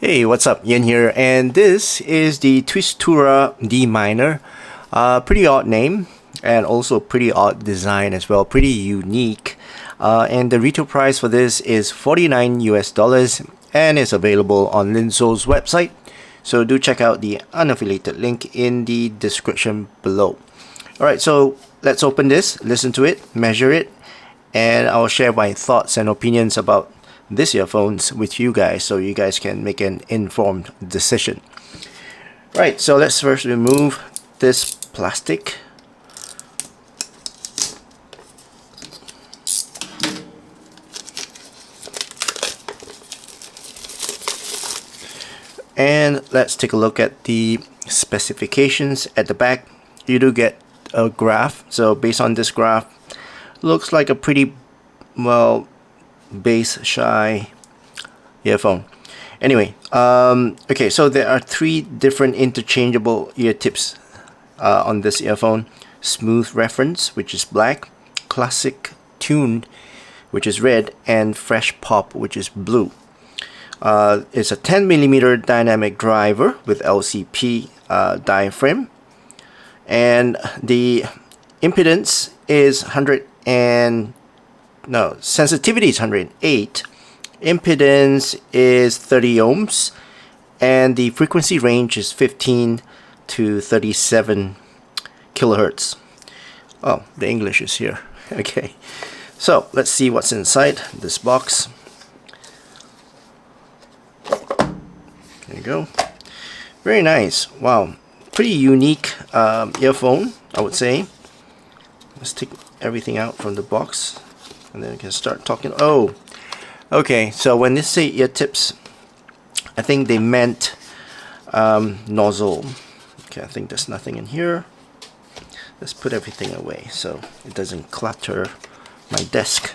Hey, what's up? Yen here, and this is the TWISTURA D minor. Pretty odd name, and also pretty odd design as well. Pretty unique. And the retail price for this is $49 US, and it's available on Linso's website. So do check out the unaffiliated link in the description below. Alright, so let's open this, listen to it, measure it, and I'll share my thoughts and opinions about this earphones with you guys so you guys can make an informed decision. Right, so let's first remove this plastic. And let's take a look at the specifications at the back. You do get a graph. So based on this graph, looks like a pretty well bass shy earphone. Anyway, okay, so there are three different interchangeable ear tips on this earphone. Smooth reference, which is black, classic tuned, which is red, and fresh pop, which is blue. It's a 10mm dynamic driver with LCP diaphragm, and the impedance is sensitivity is 108, impedance is 30 ohms, and the frequency range is 15 to 37 kilohertz. Oh, the English is here. Okay, so let's see what's inside this box. There you go. Very nice. Wow, pretty unique earphone, I would say. Let's take everything out from the box, and then we can start talking. Oh, okay, so when they say ear tips, I think they meant nozzle. Okay, I think there's nothing in here. Let's put everything away so it doesn't clutter my desk.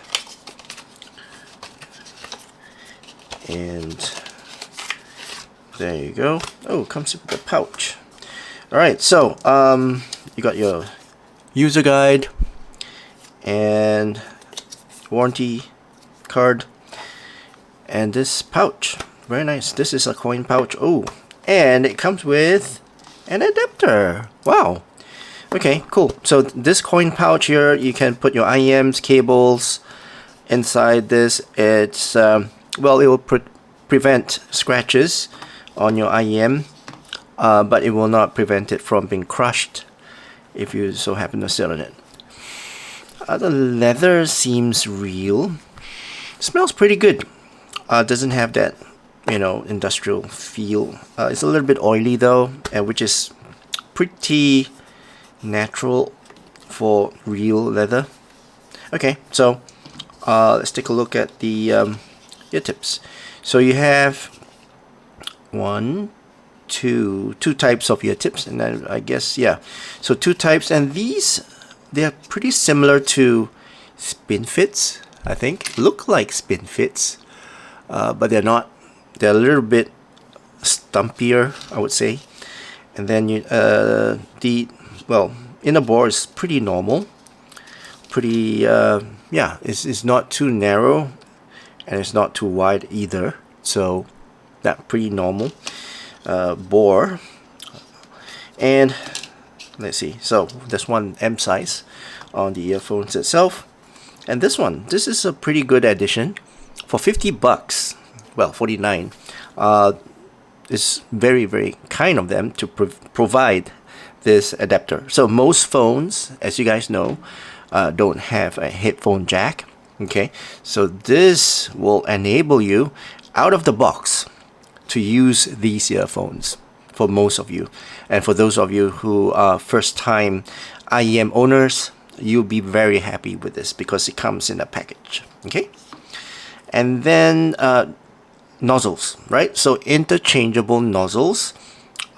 And there you go. Oh, it comes with a pouch. Alright, so you got your user guide and warranty card, and this pouch, very nice. This is a coin pouch. Oh, and it comes with an adapter. Wow. Okay, cool. So this coin pouch here, you can put your IEMs, cables inside this. It's well, it will prevent scratches on your IEM, but it will not prevent it from being crushed if you so happen to sit on it. The leather seems real. Smells pretty good. Doesn't have that, industrial feel. It's a little bit oily though, which is pretty natural for real leather. Okay, so let's take a look at the ear tips. So you have two types of ear tips, and then I guess, yeah, so two types, and they're pretty similar to spin fits. I think look like spin fits, but they're not. They're a little bit stumpier, I would say. And then inner bore is pretty normal, pretty yeah, it's not too narrow and it's not too wide either, so that pretty normal bore. And let's see, so there's one M size on the earphones itself, and this is a pretty good addition for 50 bucks. Well, 49. It's very, very kind of them to provide this adapter. So most phones, as you guys know, don't have a headphone jack. Okay, so this will enable you out of the box to use these earphones for most of you. And for those of you who are first time IEM owners, you'll be very happy with this because it comes in a package. Okay, and then nozzles, right? So interchangeable nozzles,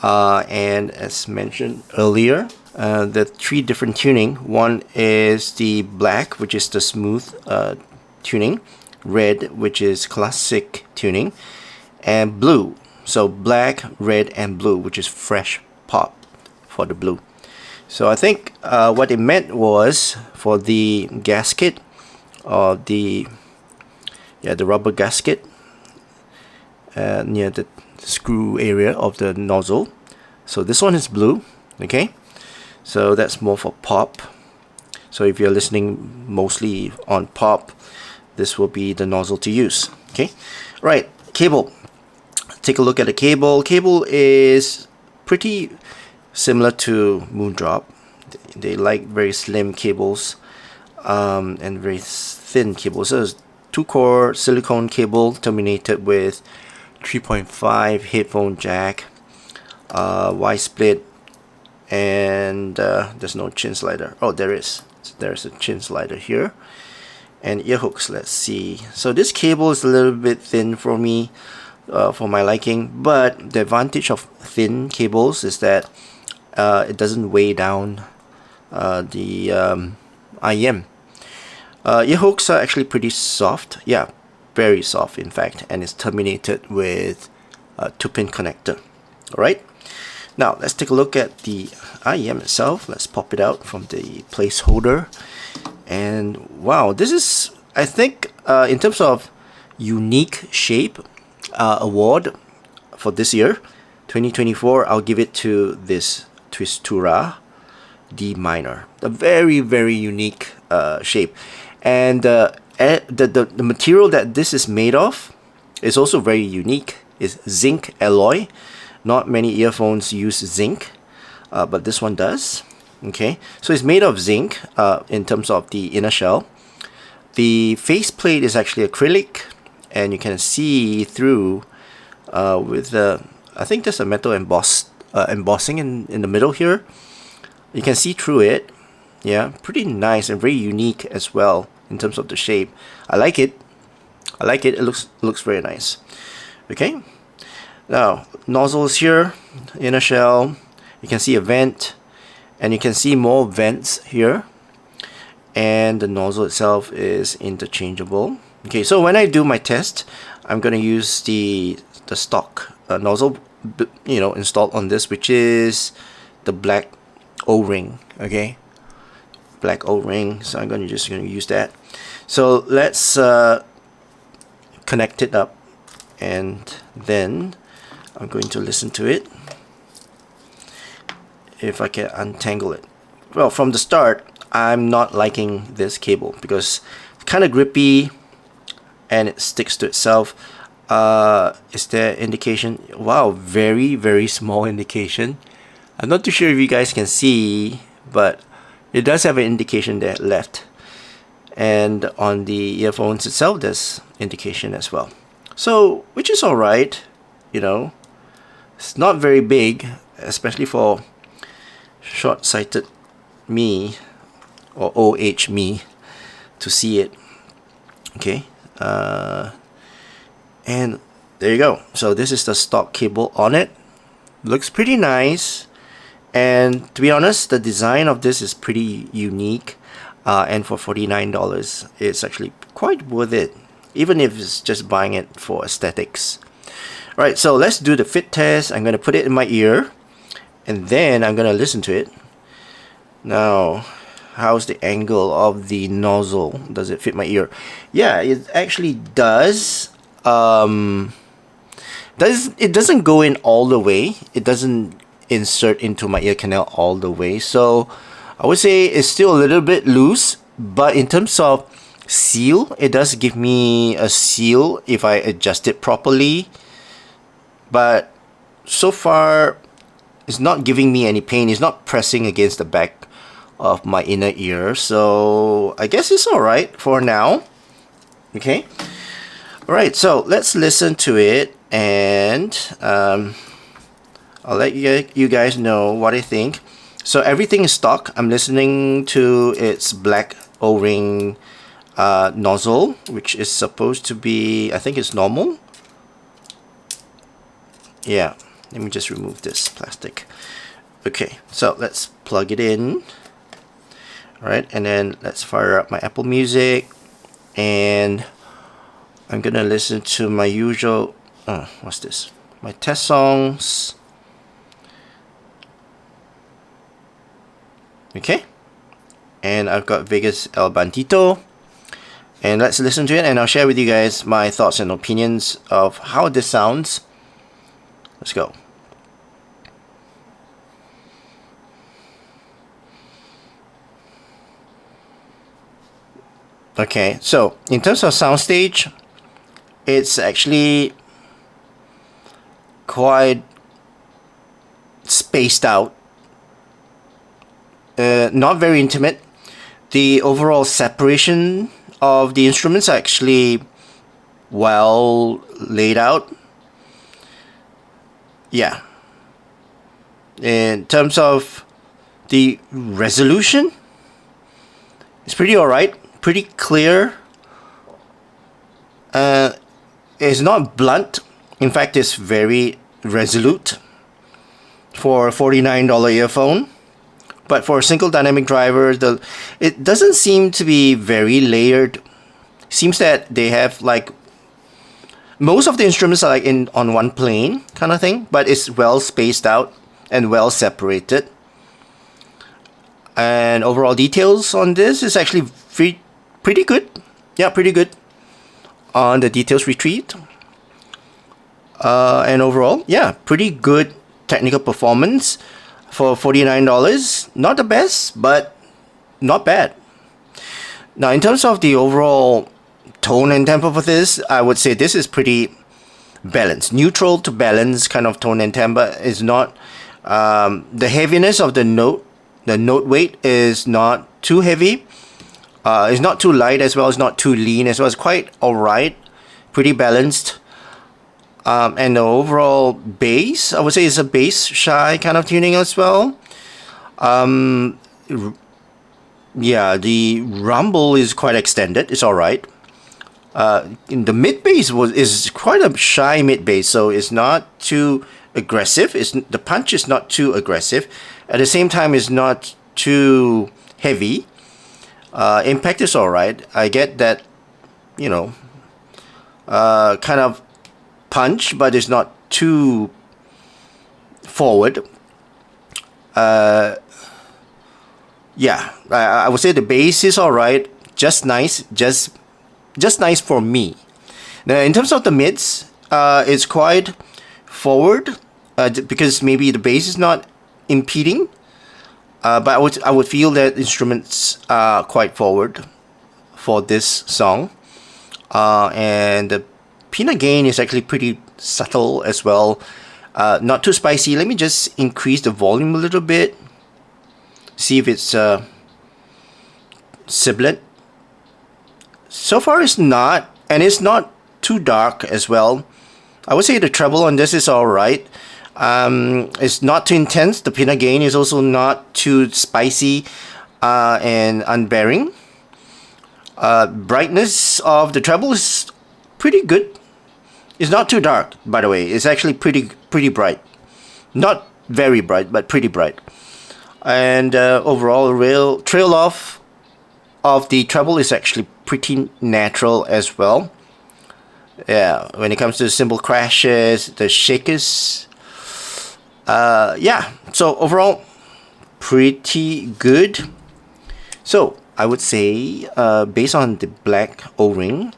and as mentioned earlier, the three different tuning. One is the black, which is the smooth tuning, red, which is classic tuning, and blue. So black, red, and blue, which is fresh pop for the blue. So I think what it meant was for the gasket, or the rubber gasket, near the screw area of the nozzle. So this one is blue. Okay, so that's more for pop. So if you're listening mostly on pop, this will be the nozzle to use. Okay, right, cable. Take a look at the cable. Cable is pretty similar to Moondrop. They like very slim cables and very thin cables. So it's 2-core silicone cable terminated with 3.5 headphone jack, Y split, and there's no chin slider. Oh, there is. There's a chin slider here. And ear hooks, let's see. So this cable is a little bit thin for me, for my liking, but the advantage of thin cables is that it doesn't weigh down the IEM. Ear hooks are actually pretty soft, yeah, very soft in fact, and it's terminated with a 2-pin connector. Alright, now let's take a look at the IEM itself. Let's pop it out from the placeholder. And wow, this is, I think, in terms of unique shape award for this year, 2024, I'll give it to this TWISTURA D minor. A very, very unique shape. And the material that this is made of is also very unique. It's zinc alloy. Not many earphones use zinc, but this one does. Okay, so it's made of zinc in terms of the inner shell. The faceplate is actually acrylic, and you can see through with the, I think there's a metal embossing in the middle here. You can see through it. Yeah, pretty nice and very unique as well in terms of the shape. I like it. I like it. It looks very nice. Okay, now nozzles here, inner shell. You can see a vent. And you can see more vents here, and the nozzle itself is interchangeable. Okay, so when I do my test, I'm going to use the stock nozzle, installed on this, which is the black O-ring. Okay, black O-ring. So I'm just going to use that. So let's connect it up, and then I'm going to listen to it. If I can untangle it. Well, from the start, I'm not liking this cable because it's kind of grippy and it sticks to itself. Is there indication? Wow, very, very small indication. I'm not too sure if you guys can see, but it does have an indication there left. And on the earphones itself, there's indication as well. So, which is alright, It's not very big, especially for short-sighted me or OH me to see it. Okay, and there you go. So this is the stock cable on it. Looks pretty nice, and to be honest, the design of this is pretty unique, and for $49 it's actually quite worth it, even if it's just buying it for aesthetics. Right, so let's do the fit test. I'm going to put it in my ear, and then I'm gonna listen to it. Now, how's the angle of the nozzle? Does it fit my ear? Yeah, it actually does. It doesn't go in all the way. It doesn't insert into my ear canal all the way. So I would say it's still a little bit loose, but in terms of seal, it does give me a seal if I adjust it properly. But so far, it's not giving me any pain. It's not pressing against the back of my inner ear. So I guess it's alright for now. Okay. Alright, so let's listen to it, and I'll let you guys know what I think. So everything is stock. I'm listening to its black O-ring nozzle, which is supposed to be, I think it's normal. Yeah. Let me just remove this plastic. Okay, so let's plug it in. Alright, and then let's fire up my Apple Music. And I'm gonna listen to my usual, what's this? My test songs. Okay. And I've got Vegas El Bandito. and let's listen to it, and I'll share with you guys my thoughts and opinions of how this sounds. Let's go. Okay, so in terms of soundstage, it's actually quite spaced out, not very intimate. The overall separation of the instruments are actually well laid out. Yeah. In terms of the resolution, it's pretty alright, pretty clear. It's not blunt. In fact, it's very resolute for a $49 earphone. But for a single dynamic driver, it doesn't seem to be very layered. Seems that they have like most of the instruments are like on one plane kind of thing, but it's well spaced out and well separated. And overall details on this is actually pretty good. Yeah, pretty good on the details retrieved. And overall, yeah, pretty good technical performance. For $49, not the best, but not bad. Now, in terms of the overall tone and tempo for this, I would say this is pretty balanced. Neutral to balanced kind of tone and tempo is not... the heaviness of the note weight is not too heavy. It's not too light as well. It's not too lean as well. It's quite alright. Pretty balanced. And the overall bass, I would say, is a bass shy kind of tuning as well. Yeah, the rumble is quite extended. It's alright. In the mid bass is quite a shy mid bass, so it's not too aggressive. The punch is not too aggressive. At the same time, it's not too heavy. Impact is alright. I get that, you know, kind of punch, but it's not too forward. Yeah, I would say the bass is alright, just nice, just nice for me. Now, in terms of the mids, it's quite forward because maybe the bass is not impeding. But I would feel that instruments are quite forward for this song, and the peanut gain is actually pretty subtle as well. Not too spicy. Let me just increase the volume a little bit. See if it's sibilant. So far it's not, and it's not too dark as well. I would say the treble on this is alright. It's not too intense. The peanut gain is also not too spicy and unbearing. Brightness of the treble is pretty good. It's not too dark, by the way. It's actually pretty bright. Not very bright, but pretty bright. And overall, trail off of the treble is actually pretty natural as well. Yeah, when it comes to the cymbal crashes, the shakers. Yeah, so overall, pretty good. So I would say, based on the black O-ring,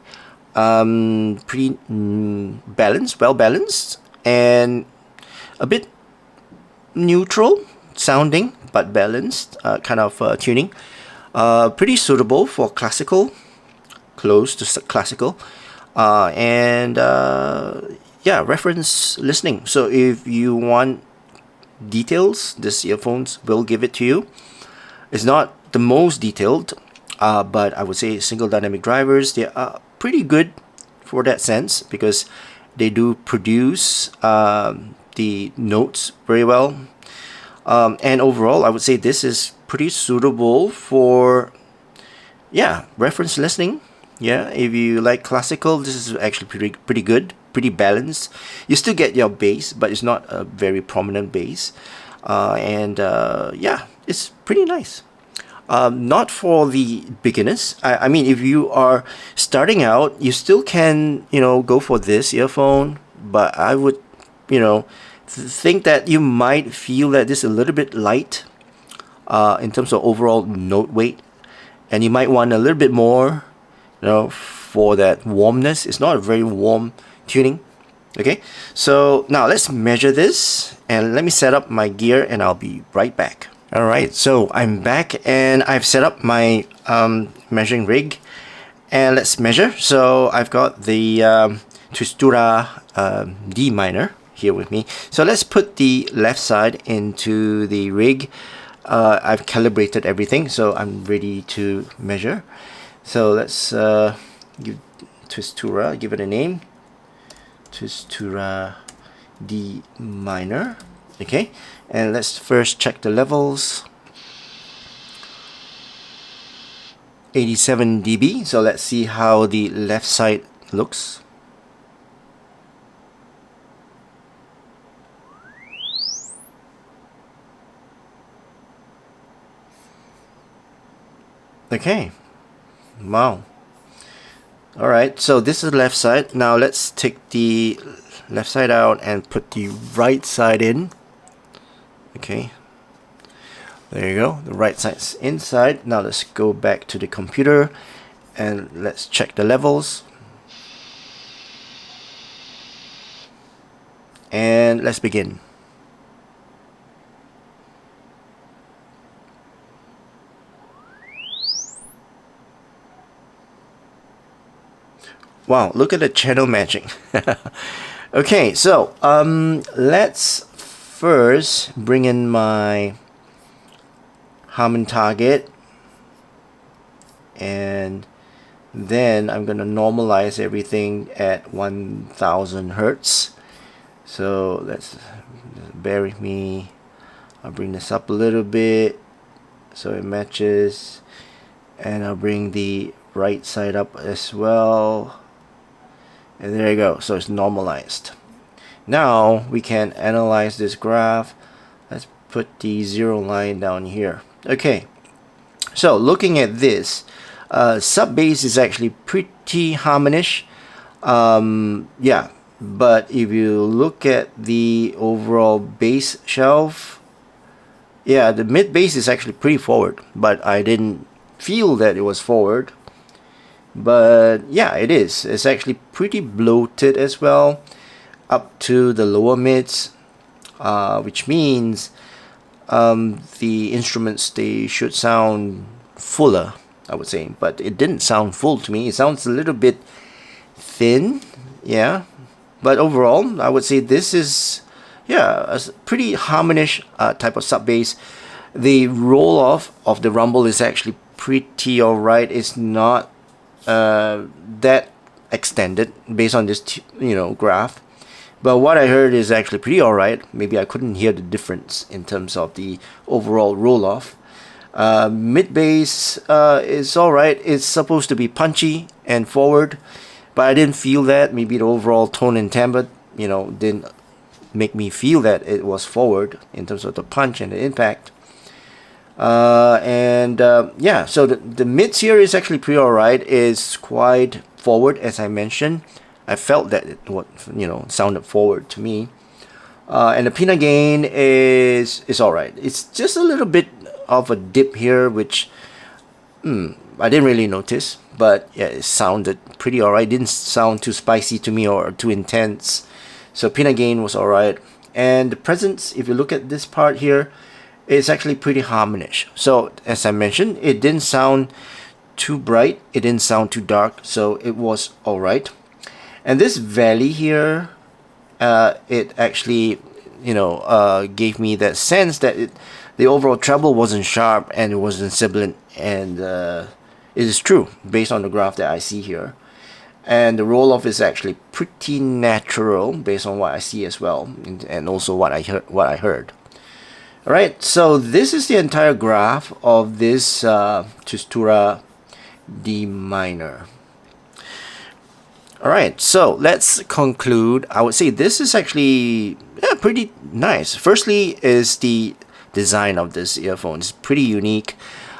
pretty balanced, well balanced, and a bit neutral sounding but balanced kind of tuning. Pretty suitable for classical, close to classical, and yeah, reference listening. So if you want details, this earphones will give it to you. It's not the most detailed, but I would say single dynamic drivers, they are pretty good for that sense because they do produce the notes very well. And overall, I would say this is pretty suitable for, yeah, reference listening. Yeah, if you like classical, this is actually pretty good, pretty balanced. You still get your bass, but it's not a very prominent bass. And yeah, it's pretty nice. Not for the beginners. I mean, if you are starting out, you still can, you know, go for this earphone. But I would, you know, think that you might feel that this is a little bit light in terms of overall note weight. And you might want a little bit more for that warmness. It's not a very warm tuning. Okay, so now let's measure this, and let me set up my gear, and I'll be right back. Alright, so I'm back, and I've set up my measuring rig, and let's measure. So I've got the TWISTURA D minor here with me. So let's put the left side into the rig. I've calibrated everything, so I'm ready to measure. So let's give TWISTURA, give it a name. TWISTURA D minor. Okay, and let's first check the levels. 87 dB. So let's see how the left side looks. Okay, wow. Alright, so this is the left side. Now let's take the left side out and put the right side in. Okay, there you go, the right side's inside. Now let's go back to the computer and let's check the levels. And let's begin. Wow, look at the channel matching. Okay, so let's first bring in my Harman target, and then I'm gonna normalize everything at 1000 Hertz. So let's bear with me. I'll bring this up a little bit so it matches, and I'll bring the right side up as well. And there you go, so it's normalized. Now we can analyze this graph. Let's put the zero line down here. Okay, so looking at this, sub bass is actually pretty harmonish. Yeah, but if you look at the overall bass shelf, yeah, the mid bass is actually pretty forward, but I didn't feel that it was forward. But yeah, it is. It's actually pretty bloated as well, up to the lower mids, which means the instruments, they should sound fuller, I would say. But it didn't sound full to me. It sounds a little bit thin, yeah. But overall, I would say this is, yeah, a pretty harmonish type of sub bass. The roll off of the rumble is actually pretty alright. It's not that extended based on this graph, but what I heard is actually pretty alright. Maybe I couldn't hear the difference in terms of the overall roll off. Mid bass is alright. It's supposed to be punchy and forward, but I didn't feel that. Maybe the overall tone and timbre didn't make me feel that it was forward in terms of the punch and the impact. Yeah, so the mids here is actually pretty alright. It's quite forward, as I mentioned. I felt that it sounded forward to me. And the peanut gain is alright. It's just a little bit of a dip here, which I didn't really notice, but yeah, it sounded pretty alright. Didn't sound too spicy to me or too intense. So peanut gain was alright. And the presence, if you look at this part here, it's actually pretty harmonish. So as I mentioned, it didn't sound too bright, it didn't sound too dark, so it was alright. And this valley here, it actually gave me that sense that the overall treble wasn't sharp and it wasn't sibilant, and it is true based on the graph that I see here. And the roll off is actually pretty natural based on what I see as well, and also what I heard. Alright, so this is the entire graph of this TWISTURA D minor. Alright, so let's conclude. I would say this is actually pretty nice. Firstly is the design of this earphone. It's pretty unique.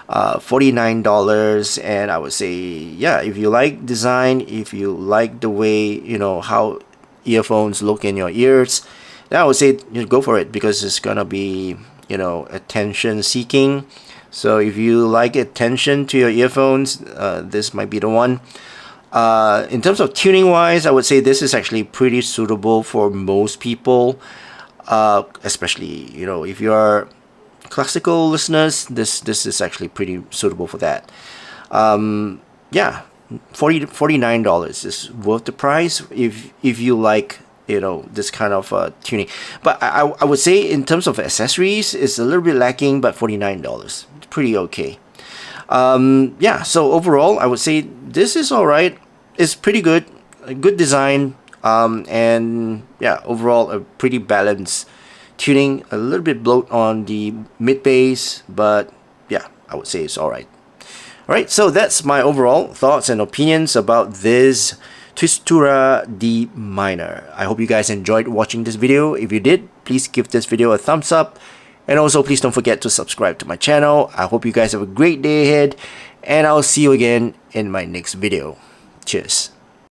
$49, and I would say, yeah, if you like design, if you like the way how earphones look in your ears, then I would say go for it, because it's gonna be attention seeking. So if you like attention to your earphones, this might be the one. In terms of tuning wise, I would say this is actually pretty suitable for most people, especially, you know, if you are classical listeners, this is actually pretty suitable for that. Yeah, $49 is worth the price if you like, you know, this kind of tuning. But I would say in terms of accessories, it's a little bit lacking, but $49, pretty okay. Yeah, so overall, I would say this is all right. It's pretty good, a good design, and yeah, overall a pretty balanced tuning. A little bit bloat on the mid bass, but yeah, I would say it's all right. All right, so that's my overall thoughts and opinions about this TWISTURA D minor. I hope you guys enjoyed watching this video. If you did, please give this video a thumbs up. And also, please don't forget to subscribe to my channel. I hope you guys have a great day ahead. And I'll see you again in my next video. Cheers.